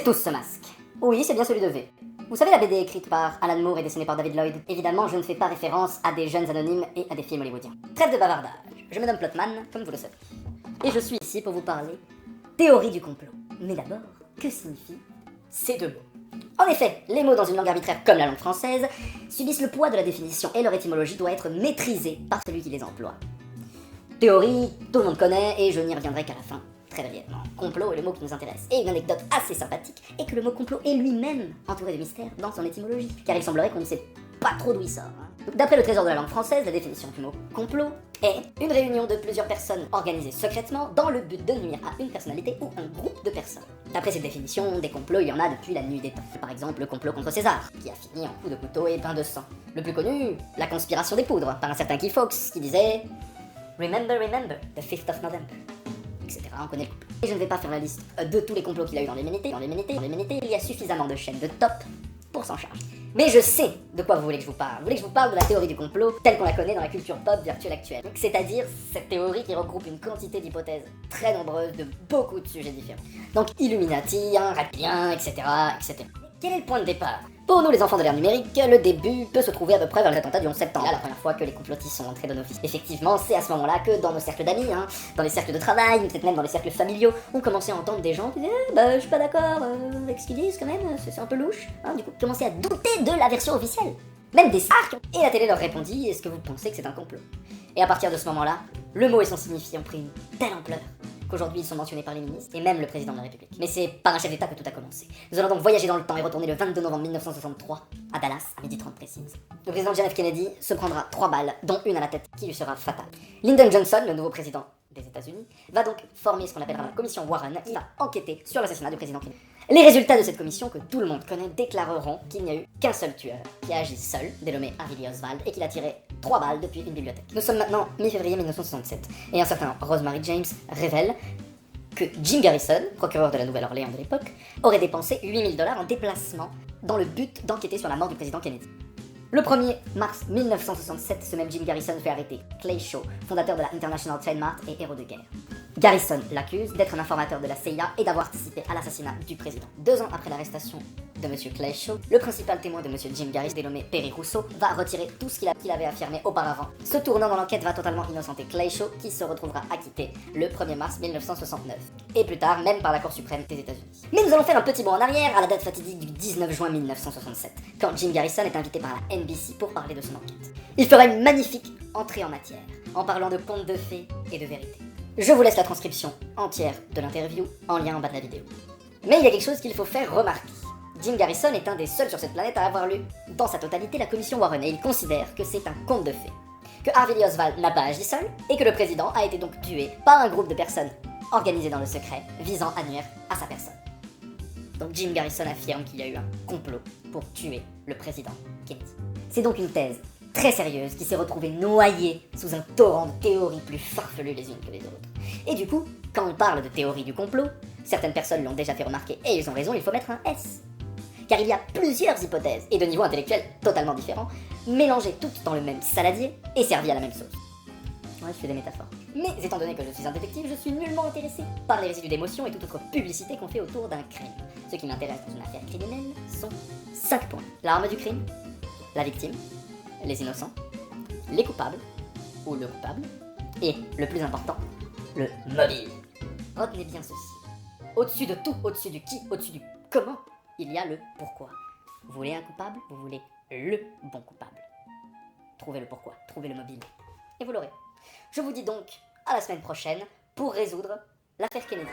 tous ce masque. Oui, c'est bien celui de V. Vous savez la BD écrite par Alan Moore et dessinée par David Lloyd? Évidemment, je ne fais pas référence à des jeunes anonymes et à des films hollywoodiens. Trêve de bavardage, je me nomme Plotman, comme vous le savez. Et je suis ici pour vous parler théorie du complot. Mais d'abord, que signifient ces deux mots? En effet, les mots dans une langue arbitraire comme la langue française subissent le poids de la définition et leur étymologie doit être maîtrisée par celui qui les emploie. Théorie, tout le monde connaît et je n'y reviendrai qu'à la fin, très brièvement. Complot est le mot qui nous intéresse. Et une anecdote assez sympathique est que le mot complot est lui-même entouré de mystère dans son étymologie, car il semblerait qu'on ne sait pas trop d'où il sort. D'après le Trésor de la langue française, la définition du mot complot est une réunion de plusieurs personnes organisées secrètement dans le but de nuire à une personnalité ou un groupe de personnes. D'après cette définition, des complots, il y en a depuis la nuit des temps. Par exemple, le complot contre César, qui a fini en coups de couteau et bain de sang. Le plus connu, la conspiration des poudres, par un certain Guy Fawkes, qui disait « Remember, remember, the 5th of November », etc. On connaît le complot. Et je ne vais pas faire la liste de tous les complots qu'il y a eu dans l'humanité. Il y a suffisamment de chaînes de top pour s'en charger. Mais je sais de quoi vous voulez que je vous parle. Vous voulez que je vous parle de la théorie du complot telle qu'on la connaît dans la culture pop virtuelle actuelle. C'est-à-dire cette théorie qui regroupe une quantité d'hypothèses très nombreuses de beaucoup de sujets différents. Donc Illuminati, reptilien, etc., etc. Quel est le point de départ? Pour nous les enfants de l'ère numérique, le début peut se trouver à peu près vers les attentats du 11 septembre. Là, la première fois que les complotistes sont entrés dans nos vies. Effectivement, c'est à ce moment-là que dans nos cercles d'amis, dans les cercles de travail, peut-être même dans les cercles familiaux, on commençait à entendre des gens qui disaient je suis pas d'accord avec ce qu'ils disent quand même, c'est un peu louche. Du coup, commençaient à douter de la version officielle. Même des stars. Et la télé leur répondit, est-ce que vous pensez que c'est un complot? Et à partir de ce moment-là, le mot et son signifiant ont pris une telle ampleur qu'aujourd'hui ils sont mentionnés par les ministres et même le président de la République. Mais c'est par un chef d'État que tout a commencé. Nous allons donc voyager dans le temps et retourner le 22 novembre 1963 à Dallas, à 12h30 précise. Le président John F. Kennedy se prendra 3 balles, dont une à la tête qui lui sera fatale. Lyndon Johnson, le nouveau président des États-Unis, va donc former ce qu'on appellera la commission Warren qui va enquêter sur l'assassinat du président Kennedy. Les résultats de cette commission, que tout le monde connaît, déclareront qu'il n'y a eu qu'un seul tueur, qui a agi seul, dénommé Harvey Lee Oswald, et qu'il a tiré 3 balles depuis une bibliothèque. Nous sommes maintenant mi-février 1967, et un certain Rosemary James révèle que Jim Garrison, procureur de la Nouvelle-Orléans de l'époque, aurait dépensé $8000 en déplacement dans le but d'enquêter sur la mort du président Kennedy. Le 1er mars 1967, ce même Jim Garrison fait arrêter Clay Shaw, fondateur de la International Trade Mart et héros de guerre. Garrison l'accuse d'être un informateur de la CIA et d'avoir participé à l'assassinat du président. 2 ans après l'arrestation de M. Clay Shaw, le principal témoin de M. Jim Garrison, dénommé Perry Rousseau, va retirer tout ce qu'il avait affirmé auparavant. Ce tournant dans l'enquête va totalement innocenter Clay Shaw, qui se retrouvera acquitté le 1er mars 1969. Et plus tard, même par la Cour suprême des États-Unis. Mais nous allons faire un petit bond en arrière à la date fatidique du 19 juin 1967, quand Jim Garrison est invité par la NBC pour parler de son enquête. Il fera une magnifique entrée en matière, en parlant de contes de fées et de vérité. Je vous laisse la transcription entière de l'interview en lien en bas de la vidéo. Mais il y a quelque chose qu'il faut faire remarquer. Jim Garrison est un des seuls sur cette planète à avoir lu dans sa totalité la commission Warren et il considère que c'est un conte de fées. Que Harvey Lee Oswald n'a pas agi seul et que le président a été donc tué par un groupe de personnes organisées dans le secret visant à nuire à sa personne. Donc Jim Garrison affirme qu'il y a eu un complot pour tuer le président Kennedy. C'est donc une thèse très sérieuse qui s'est retrouvée noyée sous un torrent de théories plus farfelues les unes que les autres. Et du coup, quand on parle de théorie du complot, certaines personnes l'ont déjà fait remarquer et ils ont raison, il faut mettre un S. Car il y a plusieurs hypothèses et de niveaux intellectuels totalement différents, mélangées toutes dans le même saladier et servies à la même sauce. Ouais, je fais des métaphores. Mais étant donné que je suis un détective, je suis nullement intéressé par les résidus d'émotion et toute autre publicité qu'on fait autour d'un crime. Ce qui m'intéresse dans une affaire criminelle sont 5 points. L'arme du crime, la victime, les innocents, les coupables, ou le coupable, et le plus important, le mobile. Retenez bien ceci. Au-dessus de tout, au-dessus du qui, au-dessus du comment, il y a le pourquoi. Vous voulez un coupable, vous voulez le bon coupable. Trouvez le pourquoi, trouvez le mobile, et vous l'aurez. Je vous dis donc à la semaine prochaine pour résoudre l'affaire Kennedy.